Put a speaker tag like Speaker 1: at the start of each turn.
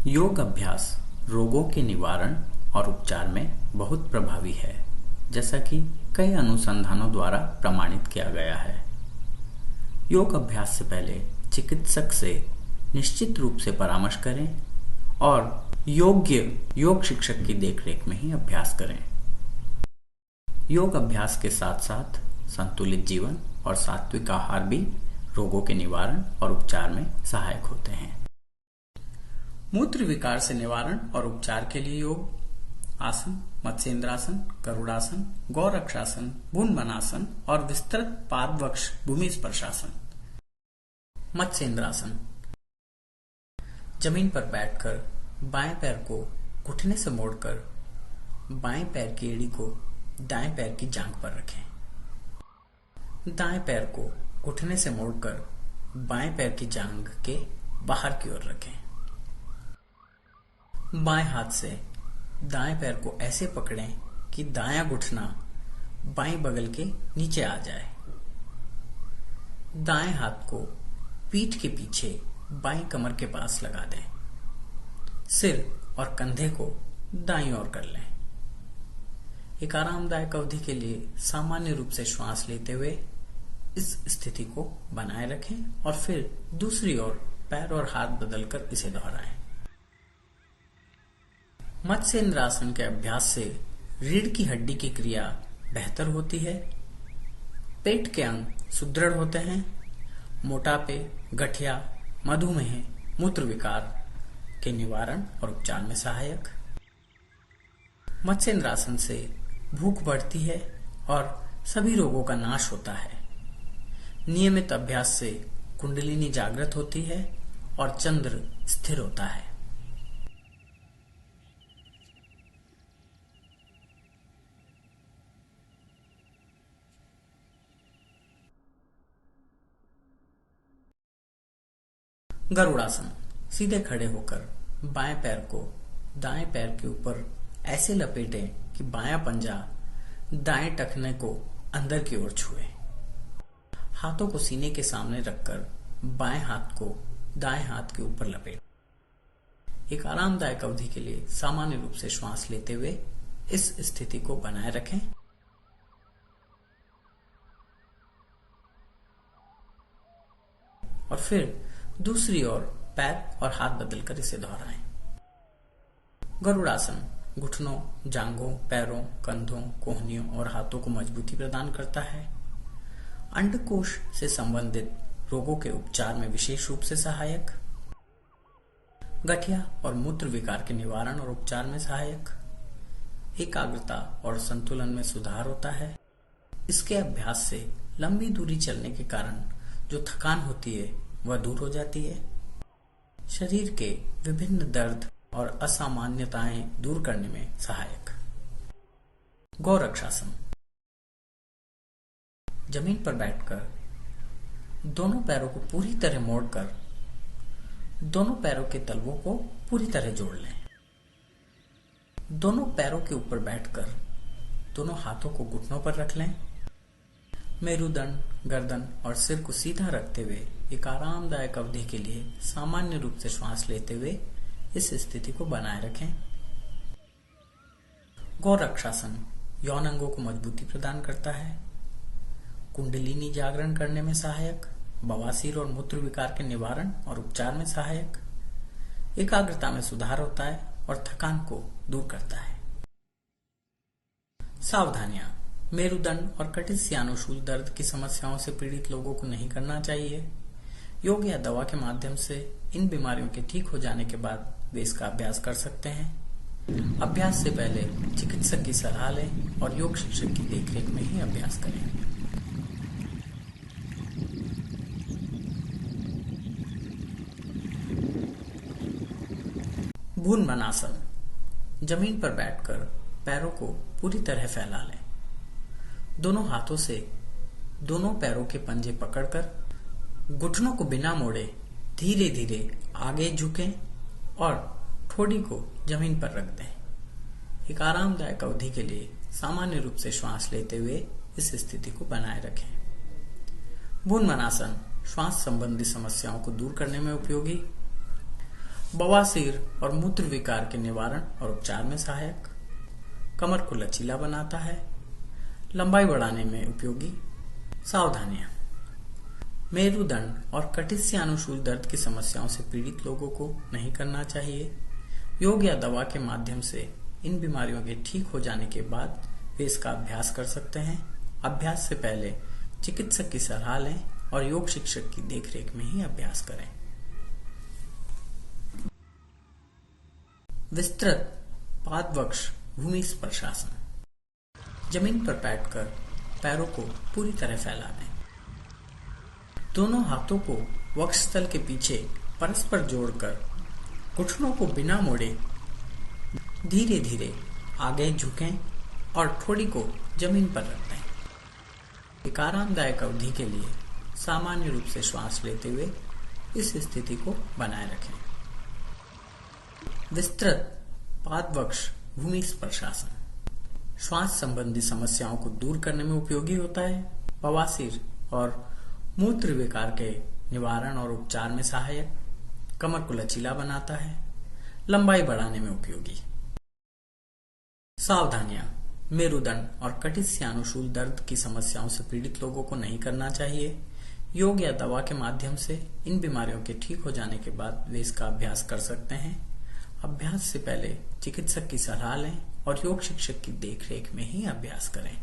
Speaker 1: योग अभ्यास रोगों के निवारण और उपचार में बहुत प्रभावी है, जैसा कि कई अनुसंधानों द्वारा प्रमाणित किया गया है। योग अभ्यास से पहले चिकित्सक से निश्चित रूप से परामर्श करें और योग्य योग शिक्षक की देखरेख में ही अभ्यास करें। योग अभ्यास के साथ साथ संतुलित जीवन और सात्विक आहार भी रोगों के निवारण और उपचार में सहायक होते हैं। मूत्र विकार से निवारण और उपचार के लिए योग आसन, मत्स्येंद्रासन, गरुड़ासन, गौरक्षासन, भून्वनासन और विस्तृत पादवक्ष भूमि स्पर्शासन। मत्स्येंद्रासन। जमीन पर बैठकर बाएं पैर को घुटने से मोड़कर बाएं पैर की एड़ी को दाएं पैर की जांघ पर रखें। दाएं पैर को घुटने से मोड़कर बाएं पैर की जांघ के बाहर की ओर रखें। बाएं हाथ से दाएं पैर को ऐसे पकड़ें कि दायां घुटना बाएं बगल के नीचे आ जाए। दाएं हाथ को पीठ के पीछे बाएं कमर के पास लगा दें। सिर और कंधे को दाईं ओर कर लें। एक आरामदायक अवधि के लिए सामान्य रूप से श्वास लेते हुए इस स्थिति को बनाए रखें और फिर दूसरी ओर पैर और हाथ बदलकर इसे दोहराएं। मत्स्येंद्रासन के अभ्यास से रीढ़ की हड्डी की क्रिया बेहतर होती है, पेट के अंग सुदृढ़ होते हैं, मोटापे, गठिया, मधुमेह, मूत्र विकार के निवारण और उपचार में सहायक। मत्स्येंद्रासन से भूख बढ़ती है और सभी रोगों का नाश होता है। नियमित अभ्यास से कुंडलिनी जागृत होती है और चंद्र स्थिर होता है। गरुड़ासन। सीधे खड़े होकर बाएं पैर को दाएं पैर के ऊपर ऐसे लपेटें कि बायां पंजा दाएं टखने को अंदर की ओर छुए। हाथों को सीने के सामने रखकर बाएं हाथ को दाएं हाथ के ऊपर लपेटें। एक आरामदायक अवधि के लिए सामान्य रूप से श्वास लेते हुए इस स्थिति को बनाए रखें। और फिर दूसरी ओर पैर और हाथ बदलकर इसे दोहराएं। गरुड़ासन घुटनों, जांघों, पैरों, कंधों, कोहनियों और हाथों को मजबूती प्रदान करता है। अंडकोश से संबंधित रोगों के उपचार में विशेष रूप से सहायक। गठिया और मूत्र विकार के निवारण और उपचार में सहायक। एकाग्रता और संतुलन में सुधार होता है। इसके अभ्यास से लंबी दूरी चलने के कारण जो थकान होती है वह दूर हो जाती है। शरीर के विभिन्न दर्द और असामान्यताएं दूर करने में सहायक। गौरक्षासन। जमीन पर बैठकर दोनों पैरों को पूरी तरह मोड़कर दोनों पैरों के तलवों को पूरी तरह जोड़ लें। दोनों पैरों के ऊपर बैठकर दोनों हाथों को घुटनों पर रख लें। मेरुदंड, गर्दन और सिर को सीधा रखते हुए एक आरामदायक अवधि के लिए सामान्य रूप से श्वास लेते हुए इस स्थिति को बनाए रखें। गौरक्षासन यौन अंगों को मजबूती प्रदान करता है, कुंडलिनी जागरण करने में सहायक, बवासीर और मूत्र विकार के निवारण और उपचार में सहायक, एकाग्रता में सुधार होता है और थकान को दूर करता है। सावधानियां। मेरुदंड और कटिस्यानुशूल दर्द की समस्याओं से पीड़ित लोगों को नहीं करना चाहिए। योग या दवा के माध्यम से इन बीमारियों के ठीक हो जाने के बाद वे इसका अभ्यास कर सकते हैं। अभ्यास से पहले चिकित्सक की सलाह लें और योग शिक्षक की देखरेख में ही अभ्यास करें। भून्वनासन। जमीन पर बैठकर पैरों को पूरी तरह फैला लें। दोनों हाथों से दोनों पैरों के पंजे पकड़कर घुटनों को बिना मोड़े धीरे धीरे आगे झुकें और ठोड़ी को जमीन पर रख दें। एक आरामदायक अवधि के लिए सामान्य रूप से श्वास लेते हुए इस स्थिति को बनाए रखें। भून्वनासन श्वास संबंधी समस्याओं को दूर करने में उपयोगी। बवासीर और मूत्र विकार के निवारण और उपचार में सहायक, कमर को लचीला बनाता है, लंबाई बढ़ाने में उपयोगी। सावधानियां। मेरुदंड और कटिस्यानुशूल दर्द की समस्याओं से पीड़ित लोगों को नहीं करना चाहिए। योग या दवा के माध्यम से इन बीमारियों के ठीक हो जाने के बाद वे इसका अभ्यास कर सकते हैं। अभ्यास से पहले चिकित्सक की सलाह लें और योग शिक्षक की देखरेख में ही अभ्यास करें। विस्तृत पादवक्ष भूमि स्पर्शासन। जमीन पर बैठकर पैरों को पूरी तरह फैला दें। दोनों हाथों को वक्षस्थल के पीछे परस्पर जोड़कर घुटनों को बिना मोड़े धीरे धीरे आगे झुकें और ठोड़ी को जमीन पर रख दें। एक आरामदायक अवधि के लिए सामान्य रूप से श्वास लेते हुए इस स्थिति को बनाए रखें। विस्तृत पादवक्ष भूमि स्पर्शासन श्वास संबंधी समस्याओं को दूर करने में उपयोगी होता है। बवासीर और मूत्र विकार के निवारण और उपचार में सहायक, कमर को लचीला बनाता है, लंबाई बढ़ाने में उपयोगी। सावधानियां। मेरुदंड और कटिस्यानुशूल दर्द की समस्याओं से पीड़ित लोगों को नहीं करना चाहिए। योग या दवा के माध्यम से इन बीमारियों के ठीक हो जाने के बाद वे इसका अभ्यास कर सकते हैं। अभ्यास से पहले चिकित्सक की सलाह लें और योग शिक्षक की देखरेख में ही अभ्यास करें।